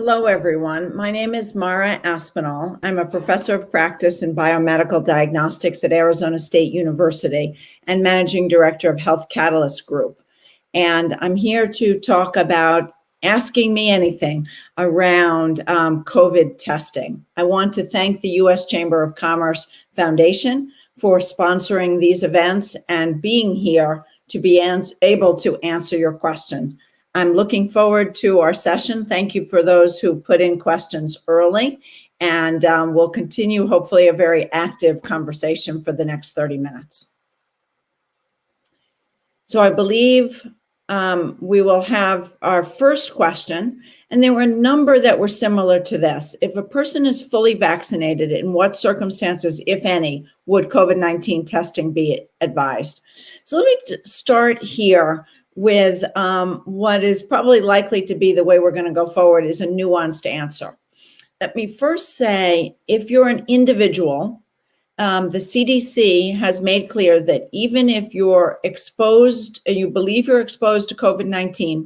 Hello, everyone. My name is Mara Aspinall. I'm a professor of practice in biomedical diagnostics at Arizona State University and managing director of Health Catalyst Group. And I'm here to talk about asking me anything around COVID testing. I want to thank the U.S. Chamber of Commerce Foundation for sponsoring these events and being here to be able to answer your questions. I'm looking forward to our session. Thank you for those who put in questions early, and we'll continue hopefully a very active conversation for the next 30 minutes. So I believe we will have our first question, and there were a number that were similar to this. If a person is fully vaccinated, in what circumstances, if any, would COVID-19 testing be advised? So let me start here with what is probably likely to be the way we're going to go forward is a nuanced answer. Let me first say, if you're an individual, the CDC has made clear that even if you're exposed, you believe you're exposed to COVID-19,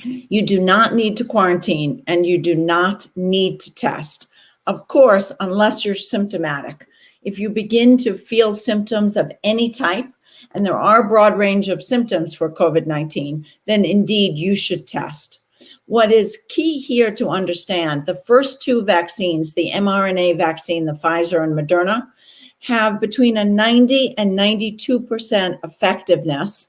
you do not need to quarantine and you do not need to test. Of course, unless you're symptomatic. If you begin to feel symptoms of any type, and there are a broad range of symptoms for COVID-19, then indeed you should test. What is key here to understand, the first two vaccines, the mRNA vaccine, the Pfizer and Moderna, have between a 90 and 92% effectiveness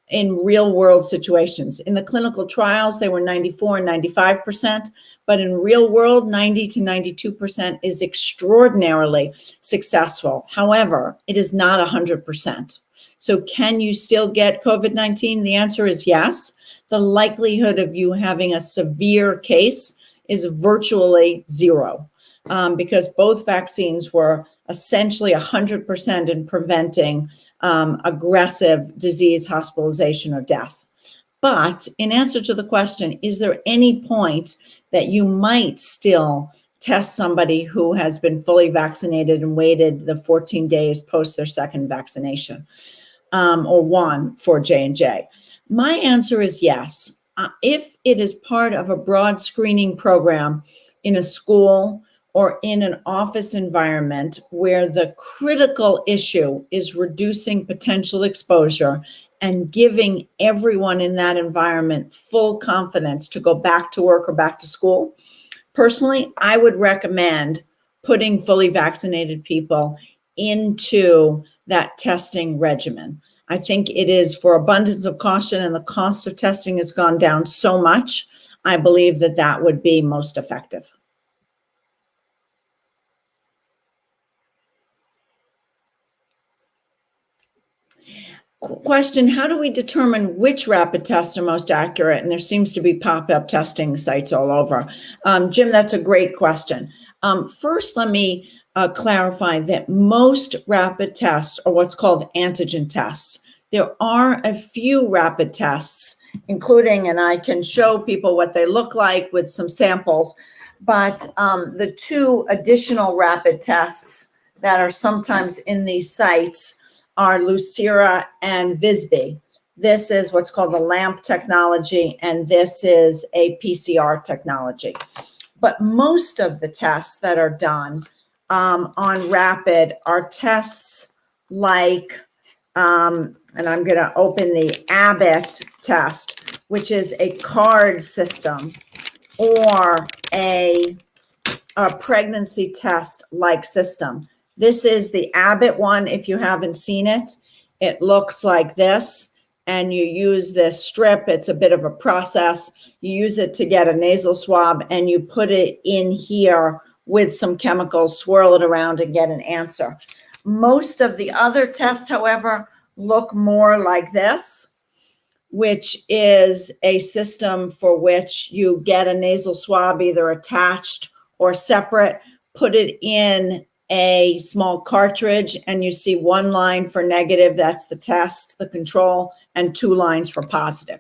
in real world situations. In the clinical trials, they were 94 and 95%, but in real world, 90 to 92% is extraordinarily successful. However, it is not 100%. So can you still get COVID-19? The answer is yes. The likelihood of you having a severe case is virtually zero because both vaccines were essentially 100% in preventing aggressive disease, hospitalization, or death. But in answer to the question, is there any point that you might still test somebody who has been fully vaccinated and waited the 14 days post their second vaccination, or one for J&J? My answer is yes. If it is part of a broad screening program in a school or in an office environment where the critical issue is reducing potential exposure and giving everyone in that environment full confidence to go back to work or back to school, personally, I would recommend putting fully vaccinated people into that testing regimen. I think it is for abundance of caution, and the cost of testing has gone down so much. I believe that that would be most effective. Question, how do we determine which rapid tests are most accurate? And there seems to be pop-up testing sites all over. Jim, that's a great question. First, let me clarify that most rapid tests are what's called antigen tests. There are a few rapid tests, including, and I can show people what they look like with some samples, but the two additional rapid tests that are sometimes in these sites are Lucira and Visby. This is what's called the LAMP technology, and this is a PCR technology. But most of the tests that are done on rapid are tests like, and I'm going to open the Abbott test, which is a card system, or a pregnancy test like system. This is the Abbott one. If you haven't seen it, it looks like this, and you use this strip. It's a bit of a process. You use it to get a nasal swab, and you put it in here with some chemicals, swirl it around, and get an answer. Most of the other tests, however, look more like this, which is a system for which you get a nasal swab either attached or separate, put it in a small cartridge, and you see one line for negative, that's the test, the control, and two lines for positive.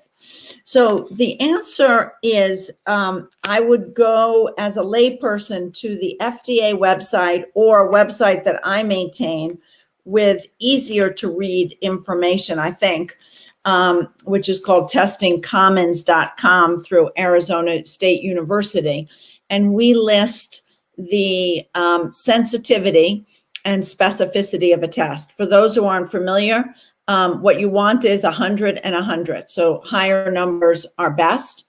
So the answer is I would go as a layperson to the FDA website or a website that I maintain, with easier to read information, I think, which is called testingcommons.com through Arizona State University. And we list the sensitivity and specificity of a test. For those who aren't familiar, what you want is 100 and 100. So higher numbers are best.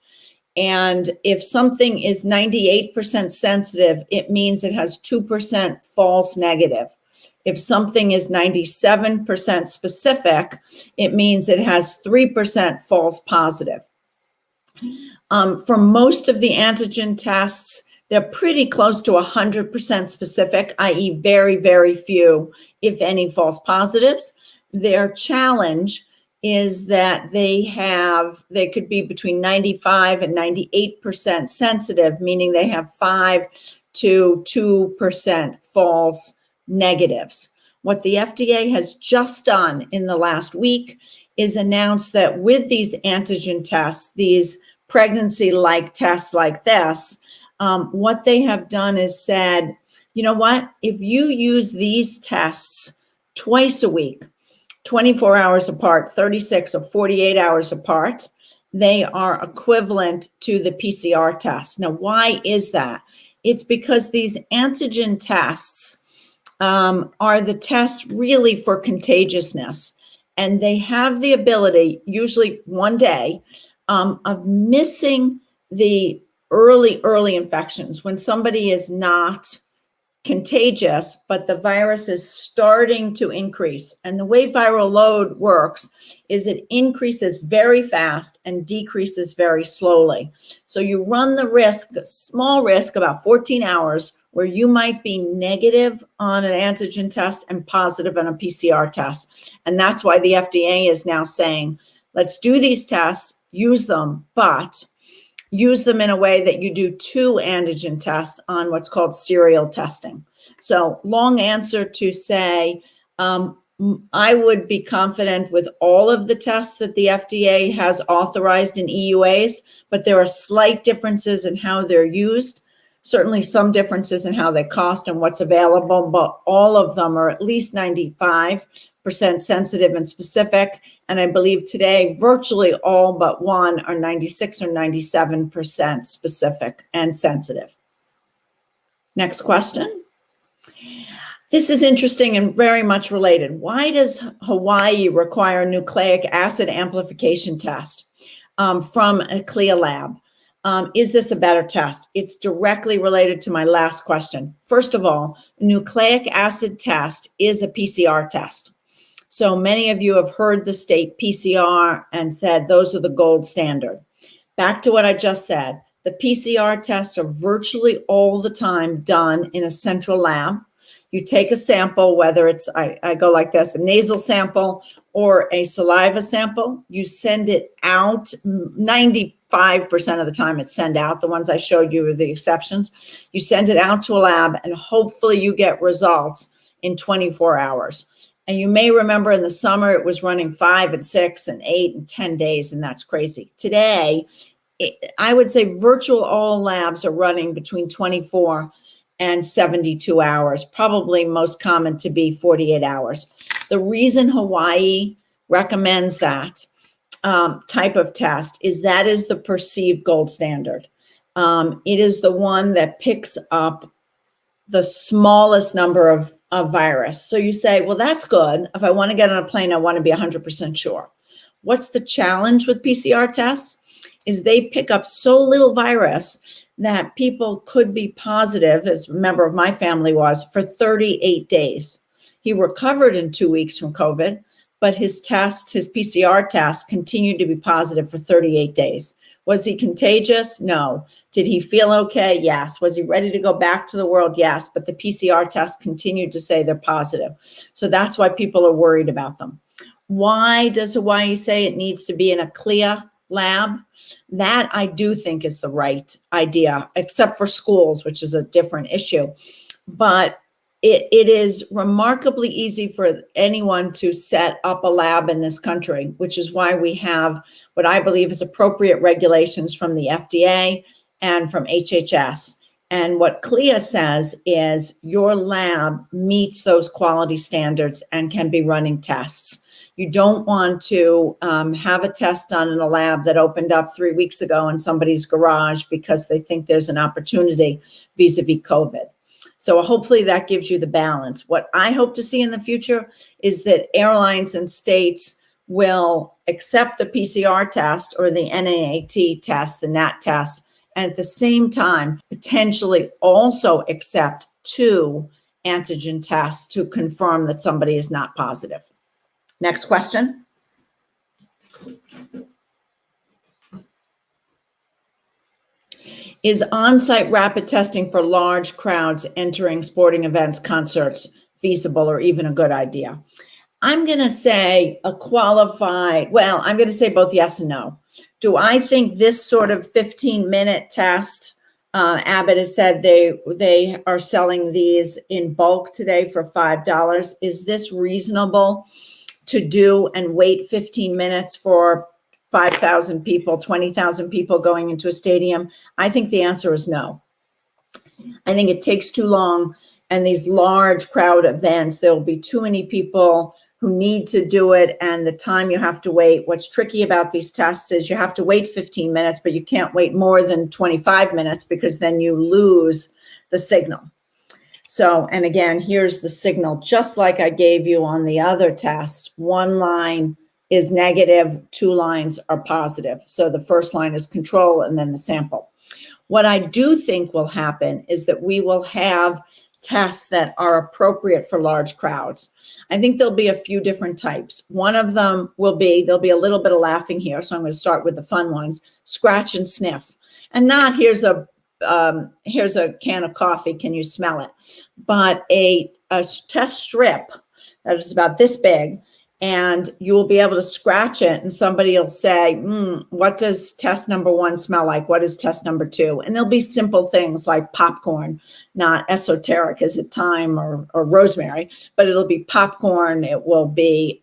And if something is 98% sensitive, it means it has 2% false negative. If something is 97% specific, it means it has 3% false positive. For most of the antigen tests, they're pretty close to 100% specific, i.e. very, very few, if any, false positives. Their challenge is that they could be between 95 and 98% sensitive, meaning they have 5 to 2% false negatives. What the FDA has just done in the last week is announce that with these antigen tests, these pregnancy-like tests like this, what they have done is said, you know what, if you use these tests twice a week, 24 hours apart, 36 or 48 hours apart, they are equivalent to the PCR test. Now, why is that? It's because these antigen tests are the tests really for contagiousness. And they have the ability, usually one day, of missing the early infections when somebody is not contagious, but the virus is starting to increase. And the way viral load works is it increases very fast and decreases very slowly. So you run the risk, small risk, about 14 hours, where you might be negative on an antigen test and positive on a PCR test. And that's why the FDA is now saying, let's do these tests, use them, but use them in a way that you do 2 antigen tests on what's called serial testing. So long answer to say, I would be confident with all of the tests that the FDA has authorized in EUAs, but there are slight differences in how they're used. Certainly some differences in how they cost and what's available, but all of them are at least 95% sensitive and specific. And I believe today, virtually all but one are 96 or 97% specific and sensitive. Next question. This is interesting and very much related. Why does Hawaii require a nucleic acid amplification test from a CLIA lab? Is this a better test? It's directly related to my last question. First of all, nucleic acid test is a PCR test. So many of you have heard the state PCR and said those are the gold standard. Back to what I just said, the PCR tests are virtually all the time done in a central lab. You take a sample, whether it's, I go like this, a nasal sample or a saliva sample, you send it out. 95% of the time it's sent out. The ones I showed you are the exceptions. You send it out to a lab and hopefully you get results in 24 hours. And you may remember in the summer, it was running 5 and 6 and 8 and 10 days, and that's crazy. Today, I would say virtual all labs are running between 24 and 72 hours, probably most common to be 48 hours. The reason Hawaii recommends that type of test is that is the perceived gold standard. It is the one that picks up the smallest number of virus. So you say, well, that's good. If I want to get on a plane, I want to be 100% sure. What's the challenge with PCR tests? Is they pick up so little virus that people could be positive, as a member of my family was, for 38 days. He recovered in 2 weeks from COVID, but his PCR test continued to be positive for 38 days. Was he contagious? No. Did he feel okay? Yes. Was he ready to go back to the world? Yes. But the PCR test continued to say they're positive. So that's why people are worried about them. Why does Hawaii say it needs to be in a CLIA lab? That I do think is the right idea, except for schools, which is a different issue. But it is remarkably easy for anyone to set up a lab in this country, which is why we have what I believe is appropriate regulations from the FDA and from HHS. And what CLIA says is your lab meets those quality standards and can be running tests. You don't want to have a test done in a lab that opened up 3 weeks ago in somebody's garage because they think there's an opportunity vis-a-vis COVID. So hopefully that gives you the balance. What I hope to see in the future is that airlines and states will accept the PCR test or the NAAT test, the NAT test, and at the same time, potentially also accept 2 antigen tests to confirm that somebody is not positive. Next question. Is on-site rapid testing for large crowds entering sporting events, concerts feasible or even a good idea? I'm going to say I'm going to say both yes and no. Do I think this sort of 15-minute test, Abbott has said they are selling these in bulk today for $5. Is this reasonable to do and wait 15 minutes for 5,000 people, 20,000 people going into a stadium? I think the answer is no. I think it takes too long, and these large crowd events, there'll be too many people who need to do it, and the time you have to wait. What's tricky about these tests is you have to wait 15 minutes, but you can't wait more than 25 minutes because then you lose the signal. So, and again, here's the signal, just like I gave you on the other test. 1 line is negative, 2 lines are positive. So the first line is control and then the sample. What I do think will happen is that we will have tests that are appropriate for large crowds. I think there'll be a few different types. One of them will be, there'll be a little bit of laughing here, so I'm going to start with the fun ones. Scratch and sniff. And not here's a can of coffee, can you smell it? But a test strip that is about this big, and you will be able to scratch it, and somebody will say, what does test number 1 smell like? What is test number 2? And there'll be simple things like popcorn, not esoteric, is it thyme or rosemary, but it'll be popcorn. It will be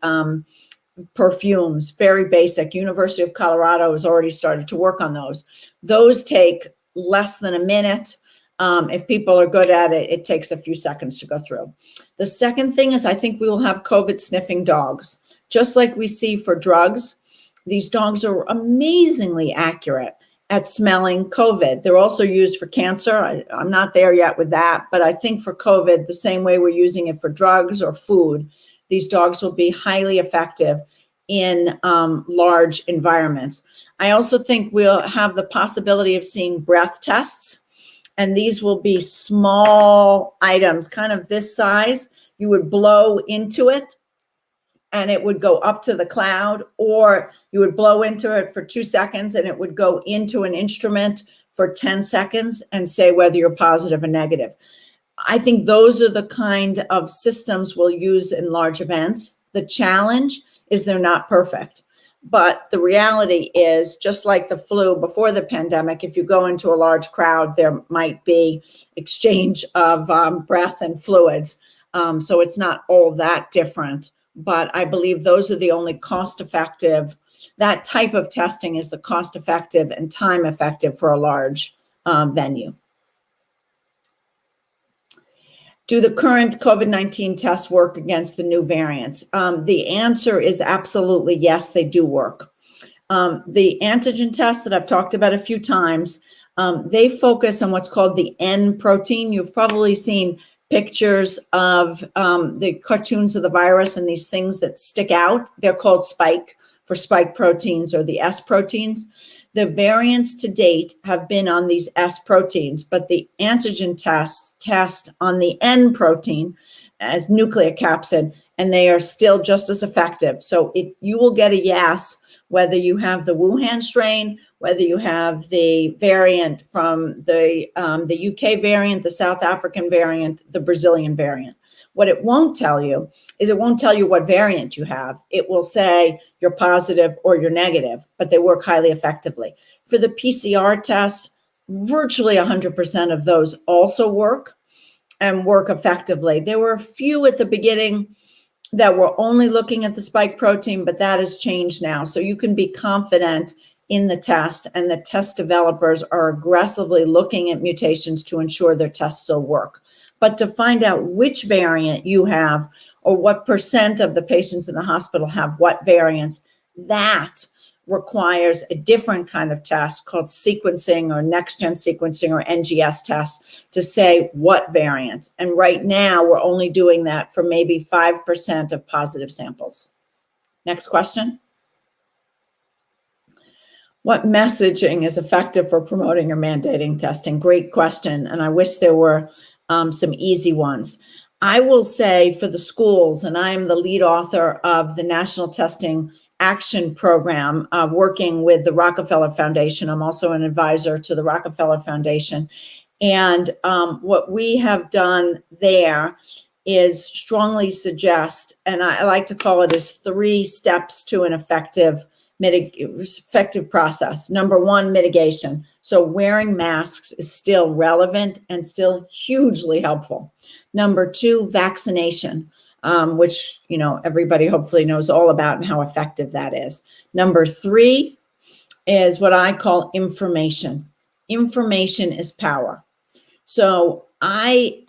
perfumes, very basic. University of Colorado has already started to work on those. Those take less than a minute. If people are good at it, it takes a few seconds to go through. The second thing is I think we will have COVID sniffing dogs. Just like we see for drugs, these dogs are amazingly accurate at smelling COVID. They're also used for cancer. I'm not there yet with that, but I think for COVID, the same way we're using it for drugs or food, these dogs will be highly effective in large environments. I also think we'll have the possibility of seeing breath tests. And these will be small items, kind of this size. You would blow into it and it would go up to the cloud, or you would blow into it for 2 seconds and it would go into an instrument for 10 seconds and say whether you're positive or negative. I think those are the kind of systems we'll use in large events. The challenge is they're not perfect. But the reality is, just like the flu before the pandemic, if you go into a large crowd, there might be exchange of breath and fluids. So it's not all that different. But I believe those are the only cost-effective. That type of testing is the cost-effective and time-effective for a large venue. Do the current COVID-19 tests work against the new variants? The answer is absolutely yes, they do work. The antigen tests that I've talked about a few times, they focus on what's called the N protein. You've probably seen pictures of the cartoons of the virus and these things that stick out. They're called spike for spike proteins or the S proteins. The variants to date have been on these S proteins, but the antigen test on the N protein as nucleic capsid, and they are still just as effective. So you will get a yes, whether you have the Wuhan strain, whether you have the variant from the UK variant, the South African variant, the Brazilian variant. What it won't tell you is it won't tell you what variant you have. It will say you're positive or you're negative, but they work highly effectively. For the PCR test, virtually 100% of those also work and work effectively. There were a few at the beginning that were only looking at the spike protein, but that has changed now. So you can be confident in the test, and the test developers are aggressively looking at mutations to ensure their tests still work. But to find out which variant you have or what percent of the patients in the hospital have what variants, that requires a different kind of test called sequencing or next-gen sequencing or NGS test to say what variant. And right now, we're only doing that for maybe 5% of positive samples. Next question. What messaging is effective for promoting or mandating testing? Great question, and I wish there were some easy ones. I will say for the schools, and I am the lead author of the National Testing Action Program, working with the Rockefeller Foundation. I'm also an advisor to the Rockefeller Foundation. And what we have done there is strongly suggest, and I like to call it as 3 steps to an effective process. Number 1, mitigation. So wearing masks is still relevant and still hugely helpful. Number 2, vaccination, which, you know, everybody hopefully knows all about and how effective that is. Number 3 is what I call information. Information is power. So I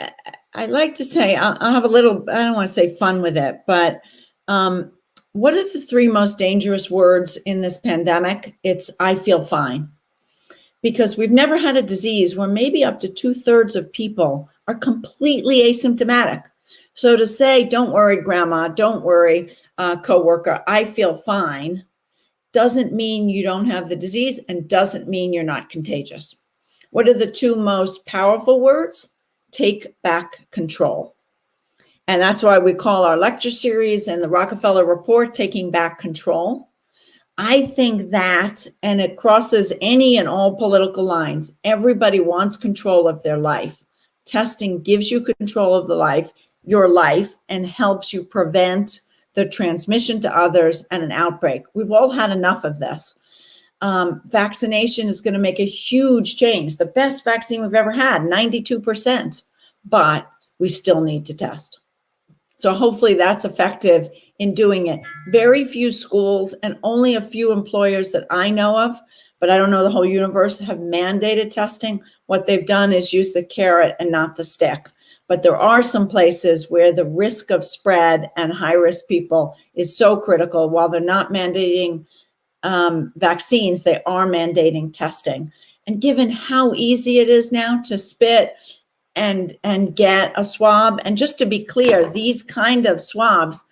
like to say, I'll have a little, I don't want to say fun with it, but what are the 3 most dangerous words in this pandemic? It's I feel fine. Because we've never had a disease where maybe up to 2/3 of people are completely asymptomatic. So to say, don't worry, grandma, don't worry, coworker, I feel fine, doesn't mean you don't have the disease and doesn't mean you're not contagious. What are the 2 most powerful words? Take back control. And that's why we call our lecture series and the Rockefeller Report, Taking Back Control. I think that, and it crosses any and all political lines, everybody wants control of their life. Testing gives you control of your life, and helps you prevent the transmission to others and an outbreak. We've all had enough of this. Vaccination is going to make a huge change. The best vaccine we've ever had, 92%, but we still need to test. So hopefully that's effective in doing it. Very few schools and only a few employers that I know of, but I don't know the whole universe, have mandated testing. What they've done is use the carrot and not the stick. But there are some places where the risk of spread and high-risk people is so critical. While they're not mandating vaccines, they are mandating testing. And given how easy it is now to spit and get a swab, and just to be clear, these kind of swabs,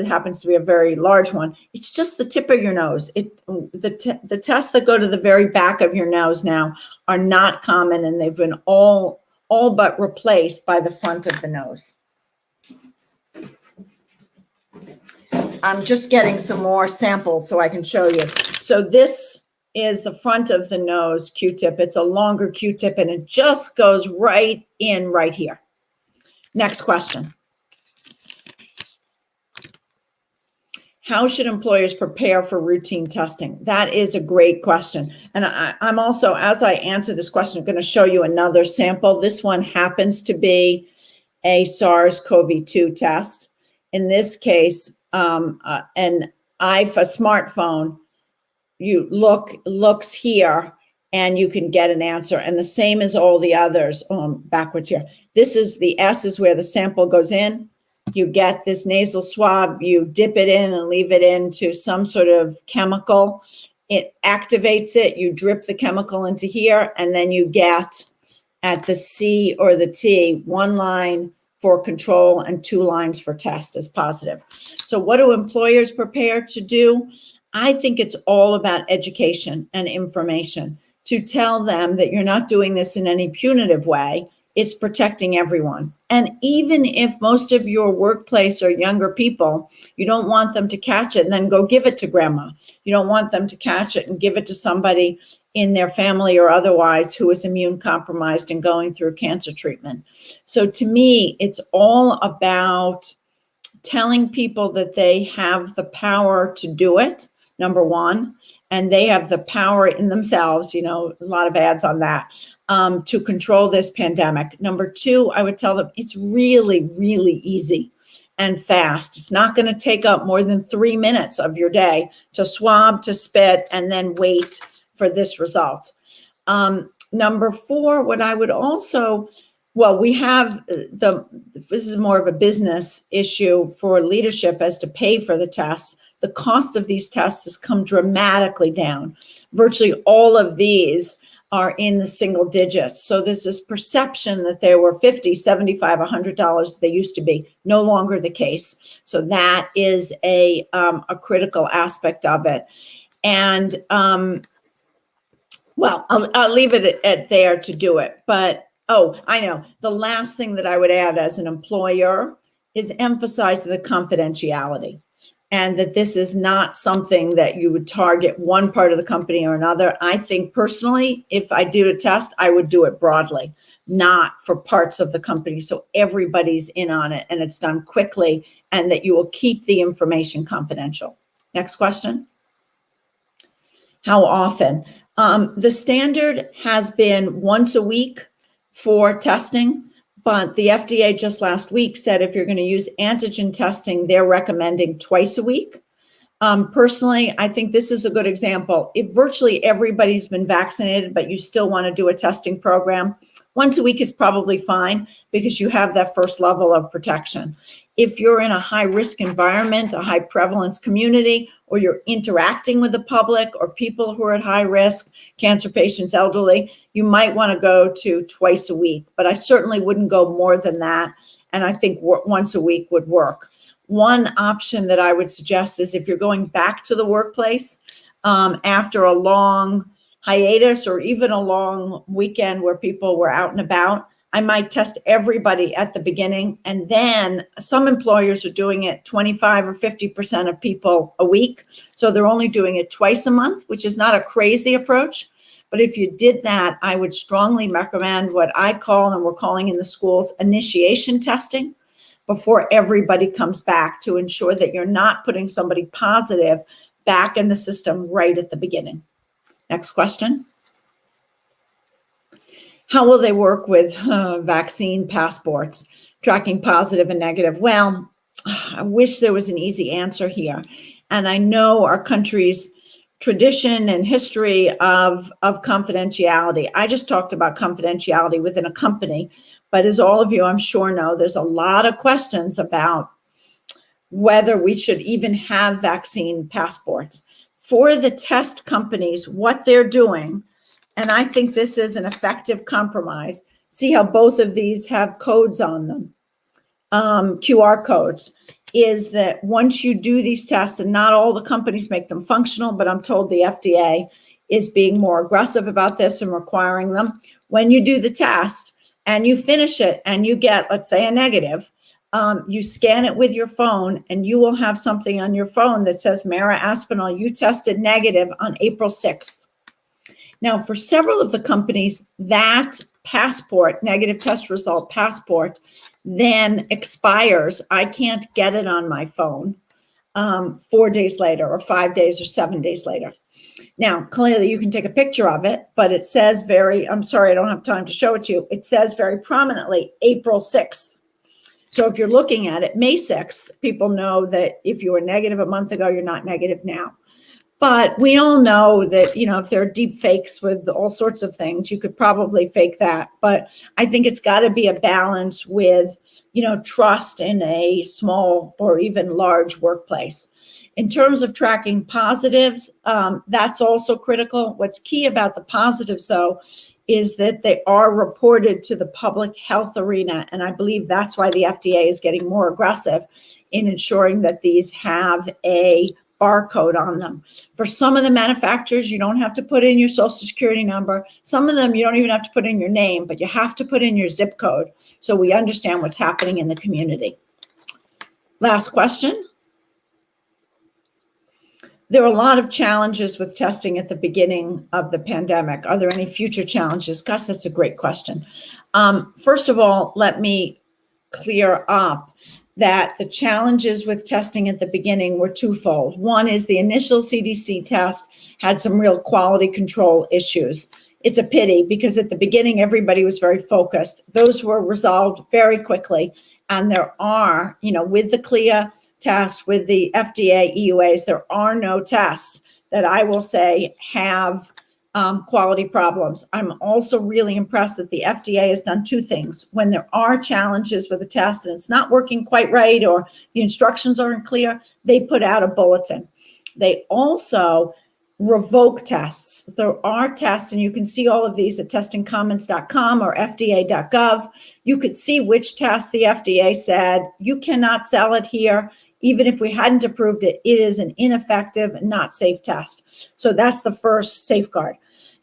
happens to be a very large one, it's just the tip of your nose. The tests that go to the very back of your nose now are not common, and they've been all but replaced by the front of the nose. I'm just getting some more samples so I can show you. So this is the front of the nose Q-tip. It's a longer Q-tip, and it just goes right in right here. Next question. How should employers prepare for routine testing? That is a great question. And I'm also, as I answer this question, I'm going to show you another sample. This one happens to be a SARS-CoV-2 test. In this case, a smartphone, looks here and you can get an answer. And the same as all the others, backwards here. This is the S is where the sample goes in. You get this nasal swab, you dip it in and leave it into some sort of chemical. It activates it, you drip the chemical into here, and then you get at the C or the T, 1 line for control and 2 lines for test as positive. So what do employers prepare to do? I think it's all about education and information to tell them that you're not doing this in any punitive way. It's protecting everyone. And even if most of your workplace are younger people, you don't want them to catch it and then go give it to grandma. You don't want them to catch it and give it to somebody in their family or otherwise who is immune compromised and going through cancer treatment. So to me, it's all about telling people that they have the power to do it, number 1, and they have the power in themselves, a lot of ads on that, to control this pandemic. Number 2, I would tell them it's really, really easy. and fast. It's not going to take up more than 3 minutes of your day to swab, to spit, and then wait for this result. Number 4, what I would also, we have this is more of a business issue for leadership as to pay for the test. The cost of these tests has come dramatically down. Virtually all of these are in the single digits. So there's this perception that they were $50, $75, $100 they used to be, no longer the case. So that is a critical aspect of it. And I'll leave it at there to do it. But, I know. The last thing that I would add as an employer is emphasize the confidentiality, and that this is not something that you would target one part of the company or another. I think personally, if I do a test, I would do it broadly, not for parts of the company. So everybody's in on it and it's done quickly, and that you will keep the information confidential. Next question. How often? The standard has been once a week for testing, but the FDA just last week said if you're going to use antigen testing, they're recommending twice a week. Personally, I think this is a good example. If virtually everybody's been vaccinated, but you still want to do a testing program, once a week is probably fine because you have that first level of protection. If you're in a high risk environment, a high prevalence community, or you're interacting with the public or people who are at high risk, cancer patients, elderly, you might want to go to twice a week, but I certainly wouldn't go more than that. And I think once a week would work. One option that I would suggest is if you're going back to the workplace after a long hiatus or even a long weekend where people were out and about, I might test everybody at the beginning. And then some employers are doing it 25 or 50% of people a week. So they're only doing it twice a month, which is not a crazy approach. But if you did that, I would strongly recommend what I call, and we're calling in the schools, initiation testing before everybody comes back, to ensure that you're not putting somebody positive back in the system right at the beginning. Next question. How will they work with vaccine passports, tracking positive and negative? Well, I wish there was an easy answer here. And I know our country's tradition and history of confidentiality. I just talked about confidentiality within a company, but as all of you, I'm sure, know, there's a lot of questions about whether we should even have vaccine passports. For the test companies, what they're doing, and I think this is an effective compromise. See how both of these have codes on them, QR codes, is that once you do these tests, and not all the companies make them functional, but I'm told the FDA is being more aggressive about this and requiring them. When you do the test and you finish it and you get, let's say, a negative, you scan it with your phone and you will have something on your phone that says, Mara Aspinall, you tested negative on April 6th. Now, for several of the companies, that passport, negative test result passport, then expires. I can't get it on my phone 4 days later or 5 days or 7 days later. Now, clearly you can take a picture of it, but it says I'm sorry, I don't have time to show it to you. It says very prominently April 6th. So if you're looking at it, May 6th, people know that if you were negative a month ago, you're not negative now. But we all know that, if there are deep fakes with all sorts of things, you could probably fake that. But I think it's got to be a balance with, trust in a small or even large workplace. In terms of tracking positives, that's also critical. What's key about the positives, though, is that they are reported to the public health arena. And I believe that's why the FDA is getting more aggressive in ensuring that these have a barcode on them. For some of the manufacturers, you don't have to put in your social security number. Some of them, you don't even have to put in your name, but you have to put in your zip code so we understand what's happening in the community. Last question. There are a lot of challenges with testing at the beginning of the pandemic. Are there any future challenges? Gus, that's a great question. First of all, let me clear up that the challenges with testing at the beginning were twofold. One is the initial CDC test had some real quality control issues. it's a pity because at the beginning, everybody was very focused. Those were resolved very quickly. And there are, with the CLIA tests, with the FDA EUAs, there are no tests that I will say have quality problems. I'm also really impressed that the FDA has done two things. When there are challenges with a test and it's not working quite right or the instructions aren't clear, they put out a bulletin. They also revoke tests. There are tests, and you can see all of these at testingcommons.com or fda.gov. You could see which test the FDA said, you cannot sell it here. Even if we hadn't approved it, it is an ineffective, not safe test. So that's the first safeguard.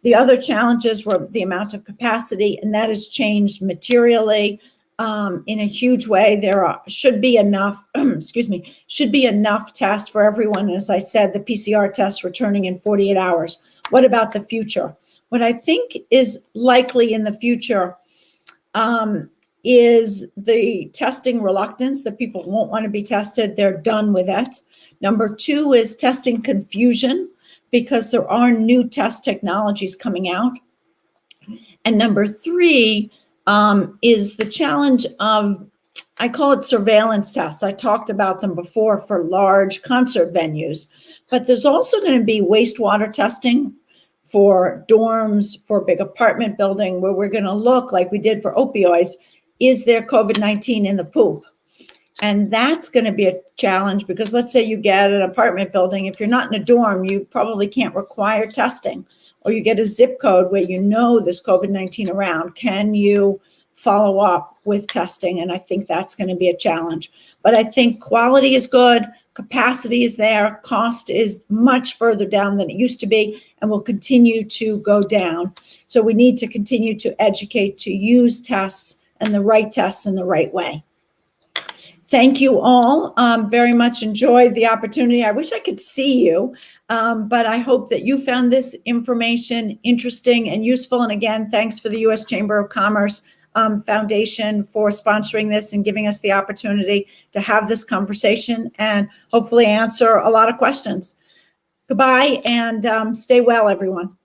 The other challenges were the amount of capacity, and that has changed materially in a huge way. There should be enough, should be enough tests for everyone. As I said, the PCR tests returning in 48 hours. What about the future? What I think is likely in the future is the testing reluctance, that people won't want to be tested. They're done with it. Number two is testing confusion, because there are new test technologies coming out. And number three is the challenge of, I call it surveillance tests. I talked about them before for large concert venues, but there's also going to be wastewater testing for dorms, for big apartment building, where we're going to look like we did for opioids. Is there COVID-19 in the poop? And that's going to be a challenge, because let's say you get an apartment building. If you're not in a dorm, you probably can't require testing, or you get a zip code where there's COVID-19 around. Can you follow up with testing? And I think that's going to be a challenge. But I think quality is good. Capacity is there. Cost is much further down than it used to be and will continue to go down. So we need to continue to educate to use tests, and the right tests in the right way. Thank you all. Very much enjoyed the opportunity. I wish I could see you, but I hope that you found this information interesting and useful. And again, thanks for the U.S. Chamber of Commerce Foundation for sponsoring this and giving us the opportunity to have this conversation and hopefully answer a lot of questions. Goodbye, and stay well, everyone.